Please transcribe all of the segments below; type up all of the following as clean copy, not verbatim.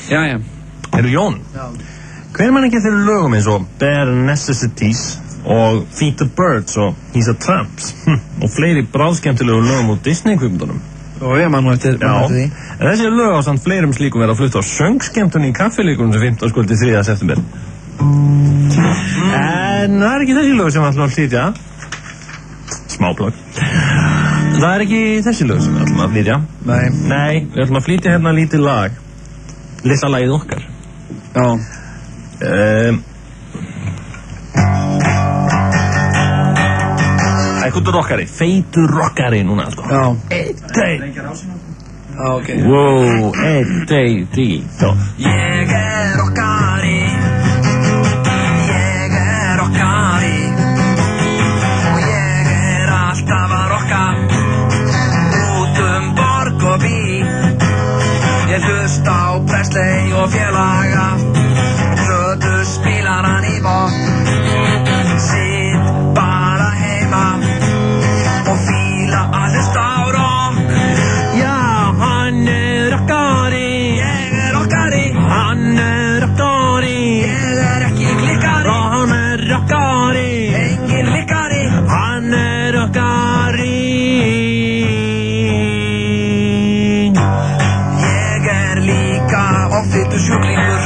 Jæja. Heyrðu Jón, hver man ekki þeirra lögum eins og Bare Necessities og Feed the Birds og He's a Tramps og fleiri bráðskemmtilegu lögum úr Disney-kvikmyndunum? Og ég man nú eftir því. En þessi lög á samt fleirum slíkum verða að flutta á söngskemmtunni í kaffilíkunum sem 15. kvöldi 3. september. En það ekki þessi lög sem við ætlum að flytja. Smáplögg. Það ekki þessi lög sem við ætlum að flytja. Nei, við ætlum að flytja hérna lítið lag. Litla lagið okkar. Eitthvað rockari, feitur rockari núna sko. Einn, ok. Wow, 1, 2, 3, 4. Ég rockari. Og ég alltaf að rocka. Út borg og bí. Ég hlusta á Presley og félaga. Plötu spilaran í botn. Sitt bara heima og fíla að hlusta á rock. Já, hann rockari. Ég rockari. Hann rockari. Ég ekki klikkari. Og hann rockari. Engin likkari. Hann rockari. Ég líka offitu sjúklingur.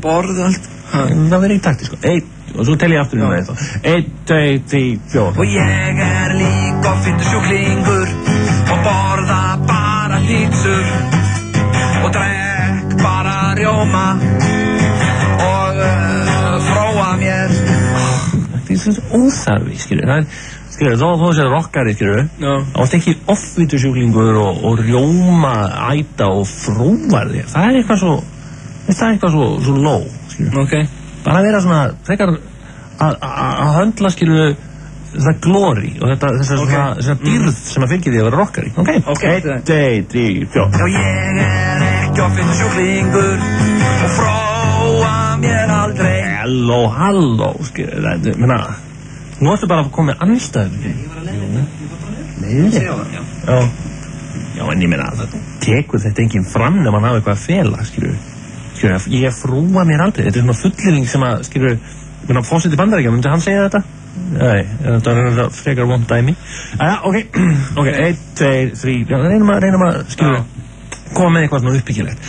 Borðu allt. Það verður í takti sko. 1, og svo tel ég aftur um það. 1, 2, 3, 4. Og ég líka offitu sjúklingur og borða bara pítsur og drekk bara rjóma og fróa mér. Það er svona óþarfi, skilur. Þó sér rockari, skilur. Það varst ekki offitusjúklingur og rjóma, æta og fróar þér. Það er eitthvað svo low, skilur. Ok. Bara að vera svona, frekar að höndla, skilur, þetta glory og þessa dýrð sem að fylgja því að vera rockari. Ok. 1, 2, 3, 4. Já, ég ekki offitusjúklingur og fróa mér aldrei. Halló, skilur. Menna, nú ertu bara að koma með anstæðu. Ég var að leiðir? Já, en ég meina, það tekur þetta enginn fram ef mann hafa eitthvað að fela, skilur. Ég frúa mér aldrei. Þetta er svona fullyrðing sem að, skilur, fórseti Bandaríkja, myndi hann segja þetta? Nei, þetta er frekar vond dæmi. Ok, 1, 2, 3, reynum að, skilur, koma með eitthvað svona uppbyggilegt.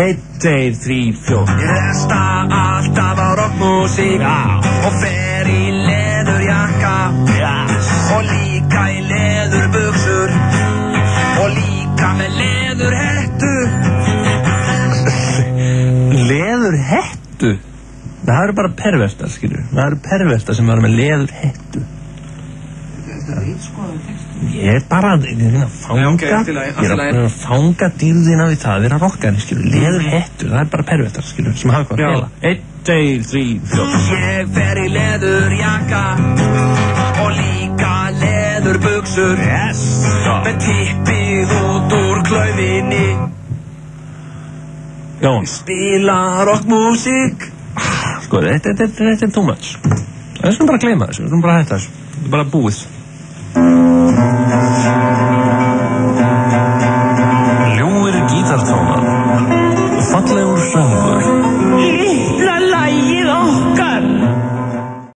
1, 2, 3, 4. Ég hlusta alltaf á rockmusík og fer í leðurjakka og líka í leðurbuxur og líka með leðurhettu. Leðurhettu? Það eru bara pervertar, skilur. Það eru pervertar sem eru með leðurhettu. Ég er bara að fanga dýrðina við það að vera rockari, skilur. Leðurhettu, það er bara pervertar, skilur, sem hafa eitthvað að fela. 1, 2, 3, 4. Ég fer í leðurjakka og líka leðurbuxur með tippið út úr klaufinni. Jón. Spila rockmusík. Sko, þetta er too much. Það er svona bara að gleyma þessu, það er bara að hætta þessu. Það er bara búið.